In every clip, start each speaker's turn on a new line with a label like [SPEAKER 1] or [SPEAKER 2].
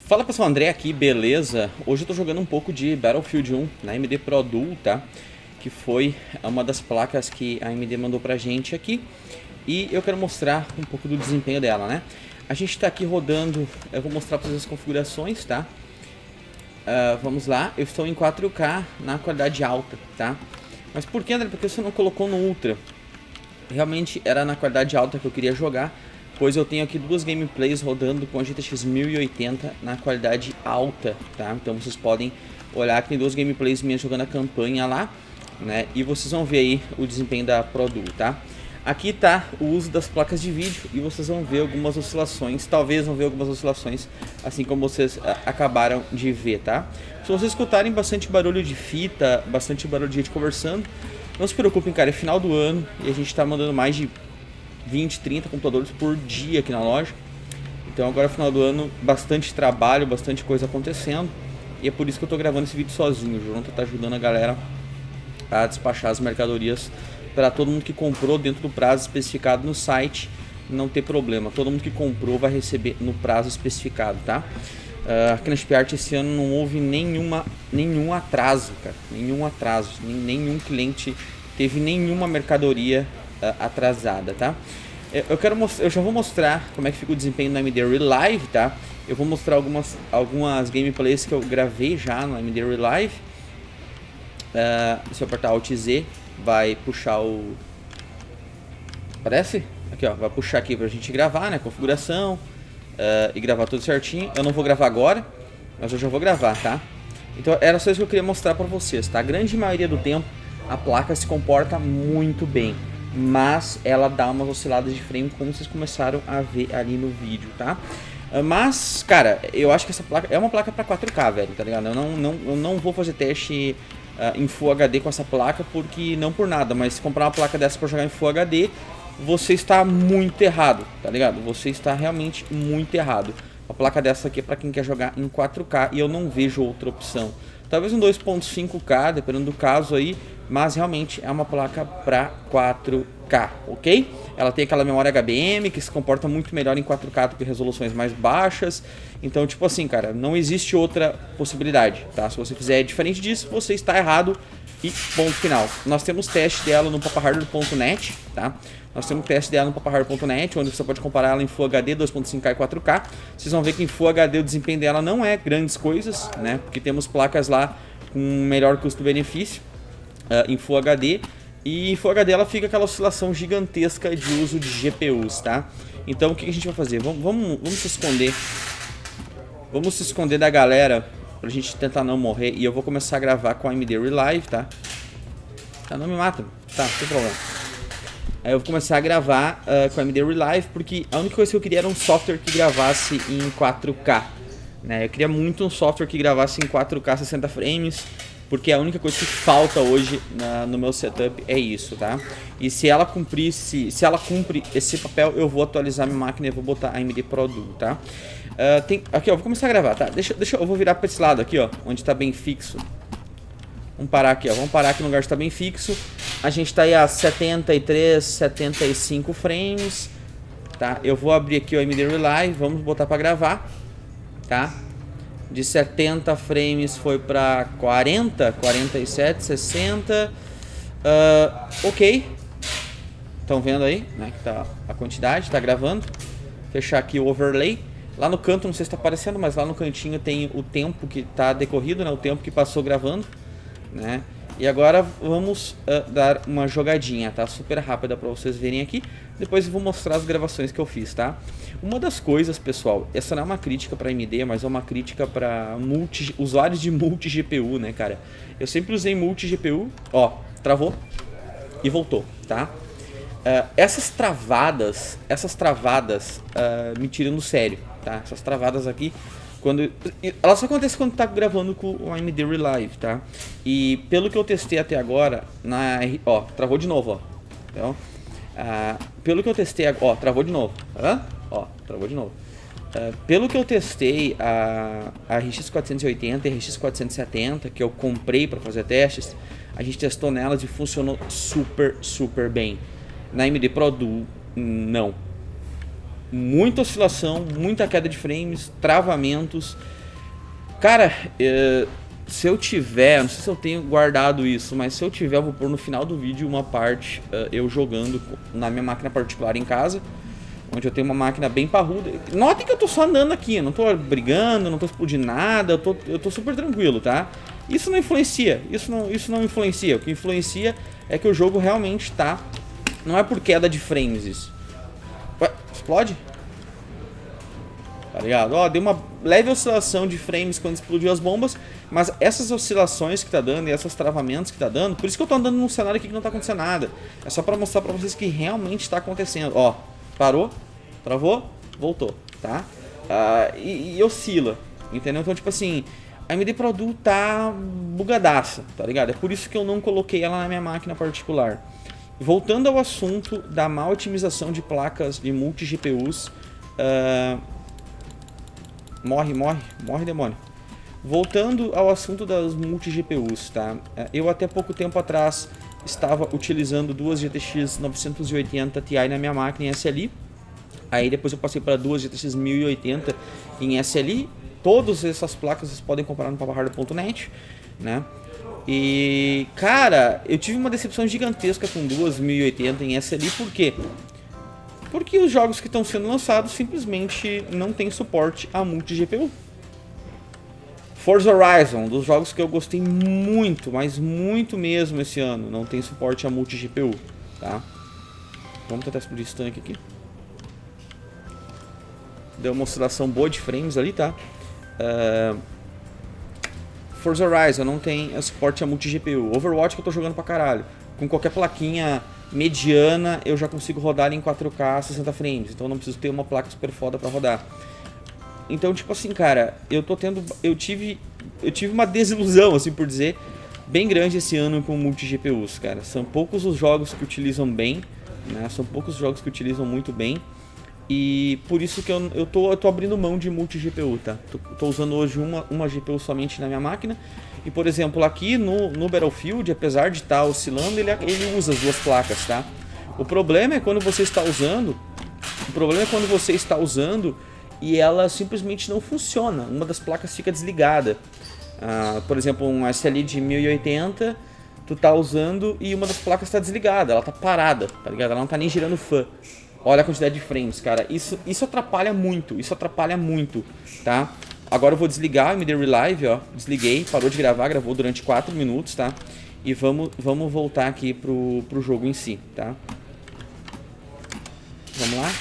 [SPEAKER 1] Fala pessoal, André aqui, beleza? Hoje eu tô jogando um pouco de Battlefield 1 na AMD Pro Duo, tá? Que foi uma das placas que a AMD mandou pra gente aqui. E eu quero mostrar um pouco do desempenho dela, né? A gente tá aqui rodando, eu vou mostrar para as configurações, tá? Vamos lá, eu estou em 4K na qualidade alta, tá? Mas por que, André? Porque você não colocou no Ultra? Realmente era na qualidade alta que eu queria jogar, pois eu tenho aqui duas gameplays rodando com a GTX 1080 na qualidade alta, tá? Então vocês podem olhar que tem duas gameplays minhas jogando a campanha lá, né? E vocês vão ver aí o desempenho da Pro Duo, tá? Aqui tá o uso das placas de vídeo e vocês vão ver algumas oscilações, talvez vão ver algumas oscilações, assim como vocês acabaram de ver, tá? Se vocês escutarem bastante barulho de fita, bastante barulho de gente conversando, não se preocupem, cara, é final do ano e a gente tá mandando mais de 20, 30 computadores por dia aqui na loja. Então agora final do ano, bastante trabalho, bastante coisa acontecendo. E é por isso que eu tô gravando esse vídeo sozinho. O Jonathan tá ajudando a galera a despachar as mercadorias para todo mundo que comprou dentro do prazo especificado no site não ter problema. Todo mundo que comprou vai receber no prazo especificado, tá? Aqui na SpearArt esse ano não houve nenhum atraso, cara. Nenhum atraso. Nenhum cliente teve nenhuma mercadoria atrasada, tá? Eu já vou mostrar como é que fica o desempenho no AMD Relive, tá? Eu vou mostrar algumas gameplays que eu gravei já no AMD Relive. Se eu apertar Alt Z, vai puxar o... Parece? Aqui, ó, vai puxar aqui pra gente gravar, né? Configuração e gravar tudo certinho. Eu não vou gravar agora, mas eu já vou gravar, tá? Então era só isso que eu queria mostrar pra vocês, tá? A grande maioria do tempo a placa se comporta muito bem, mas ela dá umas osciladas de frame, como vocês começaram a ver ali no vídeo, tá? Mas, cara, eu acho que essa placa é uma placa para 4K, velho, tá ligado? Eu não vou fazer teste em Full HD com essa placa, porque não por nada, mas se comprar uma placa dessa para jogar em Full HD, você está muito errado, tá ligado? Você está realmente muito errado. A placa dessa aqui é para quem quer jogar em 4K e eu não vejo outra opção. Talvez um 2.5K, dependendo do caso aí, mas realmente é uma placa para 4K, ok? Ela tem aquela memória HBM que se comporta muito melhor em 4K do que resoluções mais baixas. Então, tipo assim, cara, não existe outra possibilidade, tá? Se você fizer diferente disso, você está errado e ponto final. Nós temos teste dela no papahardware.net, tá? Nós temos teste dela no papahardware.net, onde você pode comparar ela em Full HD, 2.5K e 4K. Vocês vão ver que em Full HD o desempenho dela não é grandes coisas, né? Porque temos placas lá com melhor custo-benefício em Full HD. E em Full HD ela fica aquela oscilação gigantesca de uso de GPUs, tá? Então o que a gente vai fazer? Vamos se esconder. Vamos se esconder da galera pra gente tentar não morrer. E eu vou começar a gravar com a AMD Relive, tá? Tá, não me mata. Tá, sem problema. Aí eu vou começar a gravar com a AMD Relive, porque a única coisa que eu queria era um software que gravasse em 4K, né? Eu queria muito um software que gravasse em 4K 60 frames, porque a única coisa que falta hoje no meu setup é isso, tá? E se ela cumpre esse papel, eu vou atualizar minha máquina e vou botar a AMD Pro Duo, tá? Aqui, ó, vou começar a gravar, tá? Eu vou virar para esse lado aqui, ó, onde tá bem fixo. Vamos parar aqui, ó. Vamos parar aqui no lugar que está bem fixo. A gente está aí a 73, 75 frames, tá? Eu vou abrir aqui o AMD Relive, vamos botar para gravar, tá? De 70 frames foi para 40, 47, 60. Ok. Estão vendo aí, né? Que tá a quantidade, tá gravando. Fechar aqui o overlay. Lá no canto, não sei se está aparecendo, mas lá no cantinho tem o tempo que está decorrido, né? O tempo que passou gravando, né? E agora vamos dar uma jogadinha, tá? Super rápida para vocês verem aqui. Depois eu vou mostrar as gravações que eu fiz, tá? Uma das coisas, pessoal, essa não é uma crítica para AMD, mas é uma crítica para usuários de multi-GPU, né, cara? Eu sempre usei multi-GPU, ó, travou e voltou, tá? Essas travadas me tiram do sério, tá? Essas travadas aqui, elas só acontecem quando tá gravando com o AMD Relive, tá? E pelo que eu testei até agora, ó, travou de novo, ó. Então, pelo que eu testei, ó, travou de novo, ó, travou de novo. Pelo que eu testei a RX 480 e a RX 470, que eu comprei para fazer testes, a gente testou nelas e funcionou super bem. Na AMD Pro Duo, não. Muita oscilação, muita queda de frames, travamentos. Cara, se eu tiver, não sei se eu tenho guardado isso, mas se eu tiver, eu vou pôr no final do vídeo uma parte eu jogando na minha máquina particular em casa, onde eu tenho uma máquina bem parruda. Notem que eu tô só andando aqui, eu não tô brigando, não tô explodindo nada, eu tô super tranquilo, tá? Isso não influencia, isso não influencia. O que influencia é que o jogo realmente tá... Não é por queda de frames isso. Ué, explode? Tá ligado? Ó, deu uma leve oscilação de frames quando explodiu as bombas, mas essas oscilações que tá dando e esses travamentos que tá dando, por isso que eu tô andando num cenário aqui que não tá acontecendo nada. É só pra mostrar pra vocês que realmente tá acontecendo. Ó, parou, travou, voltou, tá? E oscila, entendeu? Então, tipo assim, a AMD Pro Duo tá bugadaça, tá ligado? É por isso que eu não coloquei ela na minha máquina particular. Voltando ao assunto da má otimização de placas de multi-GPUs... Morre, demônio. Voltando ao assunto das multi-GPUs, tá? Eu até pouco tempo atrás estava utilizando duas GTX 980 Ti na minha máquina em SLI. Aí depois eu passei para duas GTX 1080 em SLI. Todas essas placas vocês podem comprar no papaharder.net, né? E, cara, eu tive uma decepção gigantesca com duas 1080 em SLI, por quê? Porque os jogos que estão sendo lançados simplesmente não tem suporte a multi-GPU. Forza Horizon, um dos jogos que eu gostei muito, mas muito mesmo esse ano, não tem suporte a multi-GPU, tá? Vamos tentar explodir esse tanque aqui. Deu uma oscilação boa de frames ali, tá? Forza Horizon não tem suporte a multi-GPU. Overwatch que eu tô jogando pra caralho. Com qualquer plaquinha mediana eu já consigo rodar em 4K 60 frames, então eu não preciso ter uma placa super foda pra rodar. Então, tipo assim, cara, eu tive uma desilusão, assim por dizer, bem grande esse ano com multi-GPUs, cara. São poucos os jogos que utilizam bem, né? São poucos os jogos que utilizam muito bem. E por isso que eu tô abrindo mão de multi-GPU, tá? Tô usando hoje uma GPU somente na minha máquina. E, por exemplo, aqui no Battlefield, apesar de estar oscilando, ele usa as duas placas, tá? O problema é quando você está usando... e ela simplesmente não funciona. Uma das placas fica desligada. Por exemplo, um SLI de 1080, tu tá usando e uma das placas está desligada. Ela tá parada, tá ligado? Ela não tá nem girando fan. Olha a quantidade de frames, cara. Isso atrapalha muito, tá? Agora eu vou desligar o AMD Relive, ó. Desliguei, parou de gravar, gravou durante 4 minutos, tá? E vamos voltar aqui pro jogo em si, tá? Vamos lá.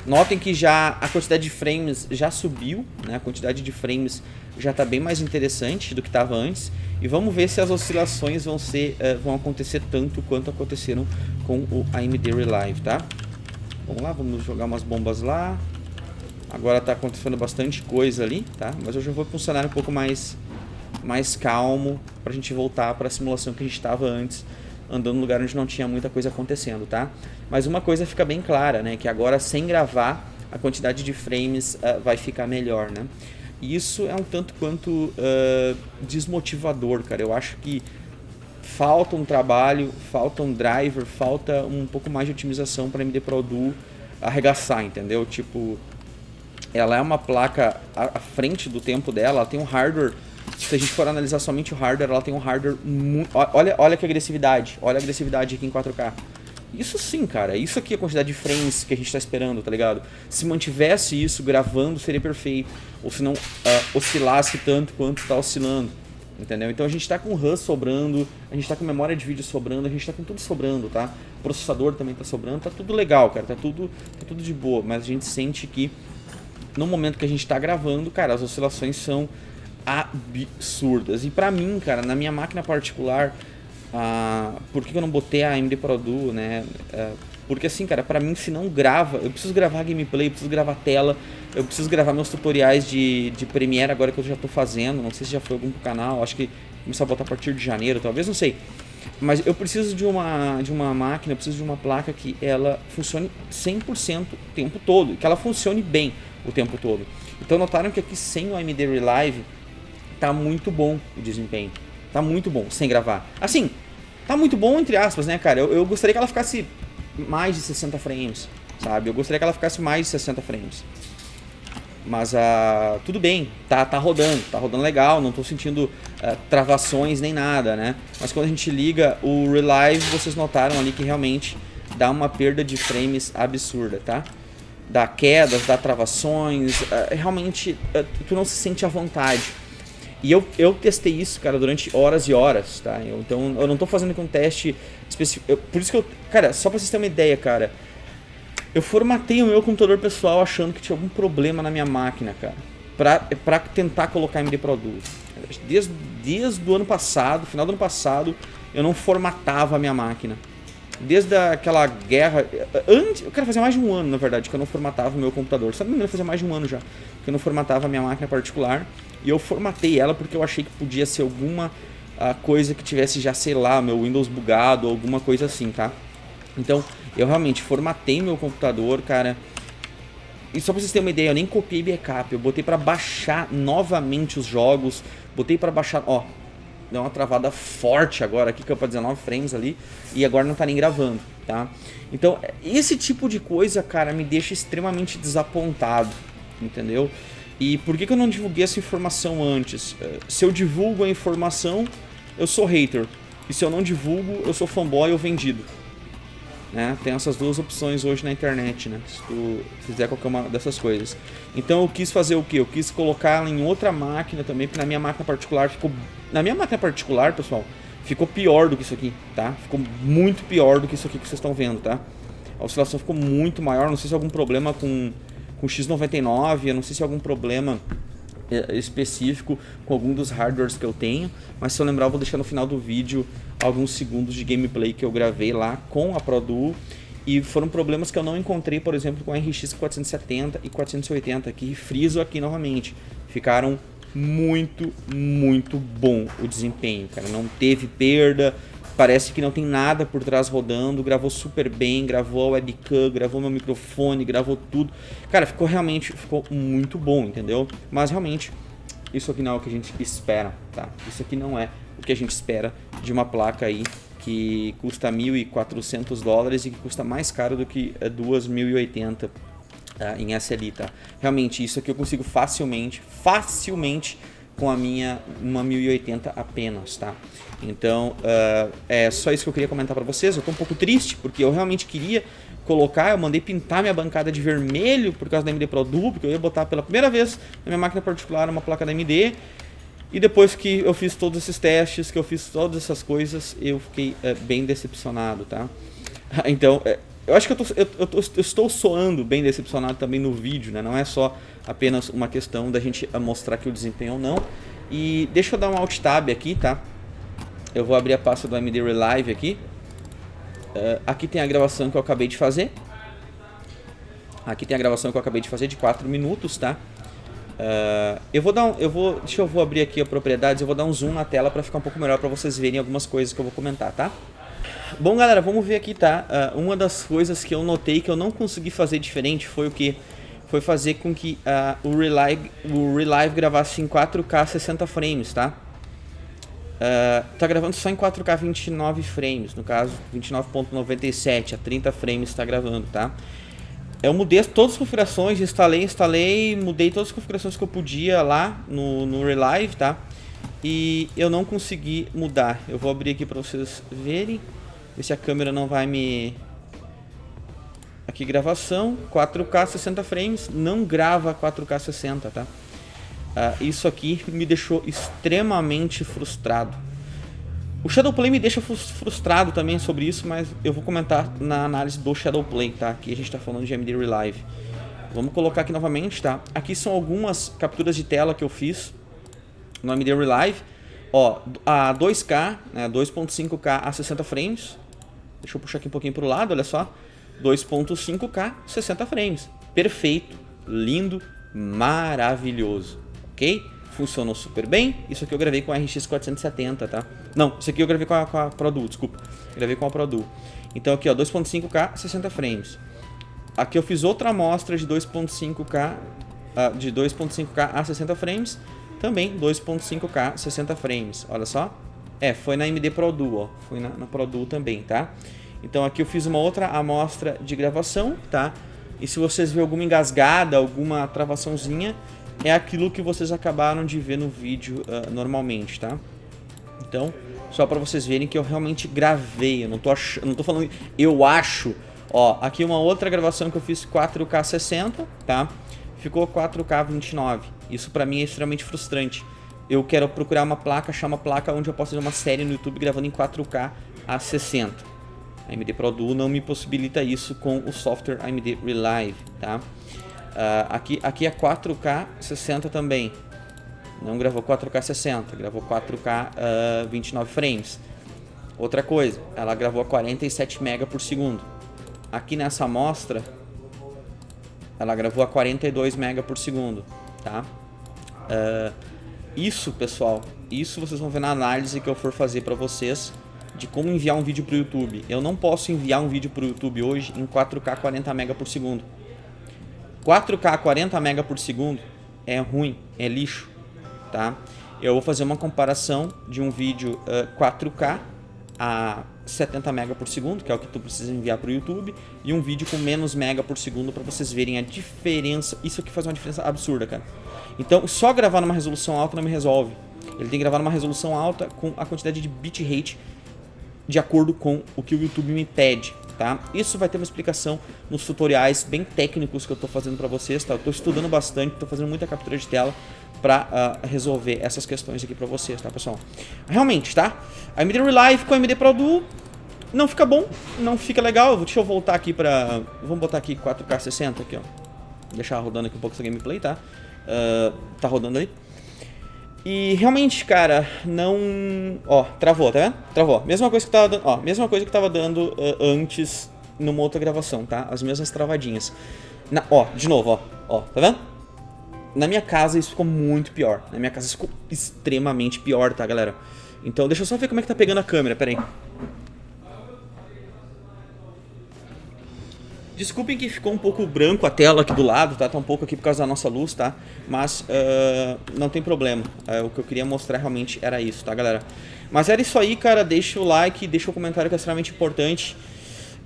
[SPEAKER 1] Notem que já a quantidade de frames já subiu, né? A quantidade de frames já tá bem mais interessante do que estava antes. E vamos ver se as oscilações vão acontecer tanto quanto aconteceram com o AMD Relive, tá? Vamos lá, vamos jogar umas bombas lá. Agora tá acontecendo bastante coisa ali, tá? Mas eu já vou para um cenário um pouco mais calmo, pra gente voltar para a simulação que a gente estava antes, andando num lugar onde não tinha muita coisa acontecendo, tá? Mas uma coisa fica bem clara, né? Que agora sem gravar, a quantidade de frames vai ficar melhor, né? E isso é um tanto quanto desmotivador, cara. Eu acho que falta um trabalho, falta um driver, falta um pouco mais de otimização para a AMD Pro Duo arregaçar, entendeu? Tipo, ela é uma placa à frente do tempo dela, ela tem um hardware, se a gente for analisar somente o hardware, ela tem um hardware muito... Olha que agressividade, olha a agressividade aqui em 4K. Isso sim, cara, isso aqui é a quantidade de frames que a gente tá esperando, tá ligado? Se mantivesse isso gravando, seria perfeito. Ou se não oscilasse tanto quanto tá oscilando, entendeu? Então a gente tá com RAM sobrando, a gente tá com memória de vídeo sobrando, a gente tá com tudo sobrando, tá? O processador também tá sobrando, tá tudo legal, cara, tá tudo de boa. Mas a gente sente que no momento que a gente tá gravando, cara, as oscilações são absurdas. E pra mim, cara, na minha máquina particular... por que eu não botei a AMD Pro Duo, né? Porque assim, cara, pra mim se não grava, eu preciso gravar gameplay, eu preciso gravar tela, eu preciso gravar meus tutoriais de Premiere agora que eu já tô fazendo, não sei se já foi algum pro canal, acho que começar a botar a partir de janeiro, talvez, não sei. Mas eu preciso de uma máquina, eu preciso de uma placa que ela funcione 100% o tempo todo, que ela funcione bem o tempo todo. Então notaram que aqui sem o AMD Relive tá muito bom o desempenho. Tá muito bom, sem gravar. Assim, tá muito bom entre aspas, né, cara? Eu gostaria que ela ficasse mais de 60 frames, sabe? Eu gostaria que ela ficasse mais de 60 frames. Mas tudo bem, tá rodando legal, não tô sentindo travações nem nada, né? Mas quando a gente liga o Relive, vocês notaram ali que realmente dá uma perda de frames absurda, tá? Dá quedas, dá travações, realmente tu não se sente à vontade. E eu testei isso, cara, durante horas e horas, tá? Então eu não tô fazendo aqui um teste específico. Por isso que cara, só pra vocês terem uma ideia, cara, eu formatei o meu computador pessoal achando que tinha algum problema na minha máquina, cara, pra tentar colocar AMD Pro Duo. Desde o ano passado, final do ano passado, eu não formatava a minha máquina. Desde aquela guerra, eu quero fazer mais de um ano, na verdade, que eu não formatava o meu computador. Sabe, não fazer mais de um ano já que eu não formatava a minha máquina particular. E eu formatei ela porque eu achei que podia ser alguma coisa que tivesse já, sei lá, meu Windows bugado, alguma coisa assim, tá? Então, eu realmente formatei meu computador, cara. E só pra vocês terem uma ideia, eu nem copiei backup. Eu botei pra baixar novamente os jogos. Botei pra baixar, ó. Deu uma travada forte agora aqui, que eu pra 19 frames ali. E agora não tá nem gravando, tá? Então, esse tipo de coisa, cara, me deixa extremamente desapontado, entendeu? E por que eu não divulguei essa informação antes? Se eu divulgo a informação, eu sou hater. E se eu não divulgo, eu sou fanboy ou vendido. Né? Tem essas duas opções hoje na internet, né? Se tu fizer qualquer uma dessas coisas. Então eu quis fazer o que? Eu quis colocar ela em outra máquina também, porque na minha máquina particular ficou... Na minha máquina particular, pessoal, ficou pior do que isso aqui, tá? Ficou muito pior do que isso aqui que vocês estão vendo, tá? A oscilação ficou muito maior, não sei se é algum problema com X99, eu não sei se é algum problema específico com algum dos hardwares que eu tenho, mas se eu lembrar eu vou deixar no final do vídeo alguns segundos de gameplay que eu gravei lá com a Pro Duo, e foram problemas que eu não encontrei, por exemplo, com a RX 470 e 480, que friso aqui novamente, ficaram muito bom o desempenho, cara, não teve perda, parece que não tem nada por trás rodando, gravou super bem, gravou a webcam, gravou meu microfone, gravou tudo. Cara, ficou muito bom, entendeu? Mas realmente, isso aqui não é o que a gente espera, tá? Isso aqui não é o que a gente espera de uma placa aí que custa $1.400 e que custa mais caro do que 2.080 em SLI, tá? Realmente, isso aqui eu consigo facilmente com a minha uma 1080 apenas, tá? Então, é só isso que eu queria comentar pra vocês. Eu tô um pouco triste, porque eu realmente queria colocar, eu mandei pintar minha bancada de vermelho por causa da AMD Pro Duo, porque eu ia botar pela primeira vez na minha máquina particular uma placa da AMD, e depois que eu fiz todos esses testes, que eu fiz todas essas coisas, eu fiquei bem decepcionado, tá? Então, eu acho que eu estou soando bem decepcionado também no vídeo, né? Não é só apenas uma questão da gente mostrar aqui o desempenho ou não. E deixa eu dar um Alt Tab aqui, tá? Eu vou abrir a pasta do AMD Relive aqui. Aqui tem a gravação que eu acabei de fazer. Aqui tem a gravação que eu acabei de fazer de 4 minutos, tá? Deixa eu abrir aqui a propriedades, eu vou dar um zoom na tela para ficar um pouco melhor para vocês verem algumas coisas que eu vou comentar, tá? Bom, galera, vamos ver aqui, tá? Uma das coisas que eu notei que eu não consegui fazer diferente foi o que? Foi fazer com que o Relive gravasse em 4K 60 frames, tá? Tá gravando só em 4K 29 frames, no caso 29.97, a 30 frames tá gravando, tá? Eu mudei todas as configurações, instalei, mudei todas as configurações que eu podia lá no Relive, tá? E eu não consegui mudar. Eu vou abrir aqui pra vocês verem, ver se a câmera não vai me... Aqui gravação, 4K 60 frames, não grava 4K 60, tá? Isso aqui me deixou extremamente frustrado. O Shadowplay me deixa frustrado também sobre isso, mas eu vou comentar na análise do Shadowplay, tá? Aqui a gente tá falando de AMD Relive. Vamos colocar aqui novamente, tá? Aqui são algumas capturas de tela que eu fiz no AMD Relive. Ó, a 2K, né, 2.5K a 60 frames. Deixa eu puxar aqui um pouquinho pro lado, olha só. 2.5K, 60 frames. Perfeito, lindo, maravilhoso, ok? Funcionou super bem. Isso aqui eu gravei com a RX 470, tá? Não, isso aqui eu gravei com a Pro Duo, desculpa. Gravei com a Pro Duo. Então aqui, ó, 2.5K, 60 frames. Aqui eu fiz outra amostra de 2.5K a 60 frames. Também 2.5K, 60 frames. Olha só. Foi na AMD Pro Duo, ó. Foi na Pro Duo também, tá? Então aqui eu fiz uma outra amostra de gravação, tá? E se vocês verem alguma engasgada, alguma travaçãozinha, é aquilo que vocês acabaram de ver no vídeo normalmente, tá? Então, só para vocês verem que eu realmente gravei, eu não tô falando, eu acho. Ó, aqui uma outra gravação que eu fiz 4K 60, tá? Ficou 4K 29. Isso pra mim é extremamente frustrante. Eu quero procurar uma placa, achar uma placa onde eu possa fazer uma série no YouTube gravando em 4K a 60. A AMD Pro Duo não me possibilita isso com o software AMD Relive, tá? Aqui é 4K 60 também. Não gravou 4K 60, gravou 4K 29 frames. Outra coisa, ela gravou a 47 MB por segundo. Aqui nessa amostra, ela gravou a 42 MB por segundo, tá? Isso, pessoal, isso vocês vão ver na análise que eu for fazer para vocês de como enviar um vídeo para o YouTube. Eu não posso enviar um vídeo para o YouTube hoje em 4K 40 MB por segundo. 4K 40 MB por segundo é ruim, é lixo, tá? Eu vou fazer uma comparação de um vídeo 4K a 70 MB por segundo, que é o que tu precisa enviar para o YouTube, e um vídeo com menos mega por segundo para vocês verem a diferença. Isso aqui faz uma diferença absurda, cara. Então, só gravar numa resolução alta não me resolve. Ele tem que gravar numa resolução alta com a quantidade de bitrate de acordo com o que o YouTube me pede, tá? Isso vai ter uma explicação nos tutoriais bem técnicos que eu estou fazendo para vocês, tá? Eu estou estudando bastante, estou fazendo muita captura de tela para resolver essas questões aqui para vocês, tá, pessoal? Realmente, tá? A AMD Relive com a AMD Pro Duo não fica bom, não fica legal. Deixa eu voltar aqui para... Vamos botar aqui 4K 60 aqui, ó. Deixar rodando aqui um pouco essa gameplay, tá? Tá rodando aí. E realmente, cara, não... Ó, travou, tá vendo? Travou. Mesma coisa que tava dando, ó, mesma coisa que tava dando antes numa outra gravação, tá? As mesmas travadinhas. Ó, de novo, ó, tá vendo? Na minha casa isso ficou muito pior. Na minha casa isso ficou extremamente pior, tá, galera? Então, deixa eu só ver como é que tá pegando a câmera, pera aí. Desculpem que ficou um pouco branco a tela aqui do lado, tá? Tá um pouco aqui por causa da nossa luz, tá? Mas não tem problema. O que eu queria mostrar realmente era isso, tá, galera? Mas era isso aí, cara. Deixa o like, deixa o comentário que é extremamente importante.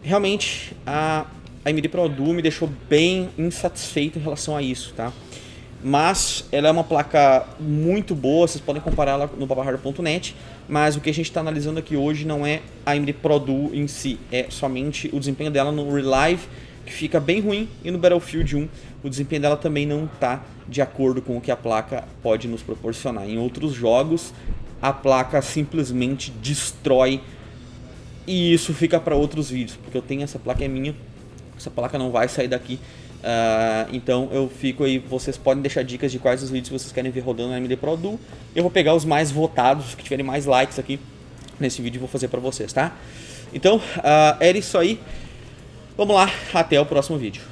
[SPEAKER 1] Realmente, a AMD Pro Duo me deixou bem insatisfeito em relação a isso, tá? Mas ela é uma placa muito boa, vocês podem comparar ela no babahard.net, mas o que a gente está analisando aqui hoje não é a AMD Pro Duo em si, é somente o desempenho dela no Relive, que fica bem ruim, e no Battlefield 1 o desempenho dela também não está de acordo com o que a placa pode nos proporcionar. Em outros jogos, a placa simplesmente destrói, e isso fica para outros vídeos, porque eu tenho essa placa, é minha, essa placa não vai sair daqui. Então eu fico aí, vocês podem deixar dicas de quais os vídeos vocês querem ver rodando na AMD Pro Duo. Eu vou pegar os mais votados, que tiverem mais likes aqui nesse vídeo e vou fazer pra vocês, tá? Então, era isso aí. Vamos lá, até o próximo vídeo.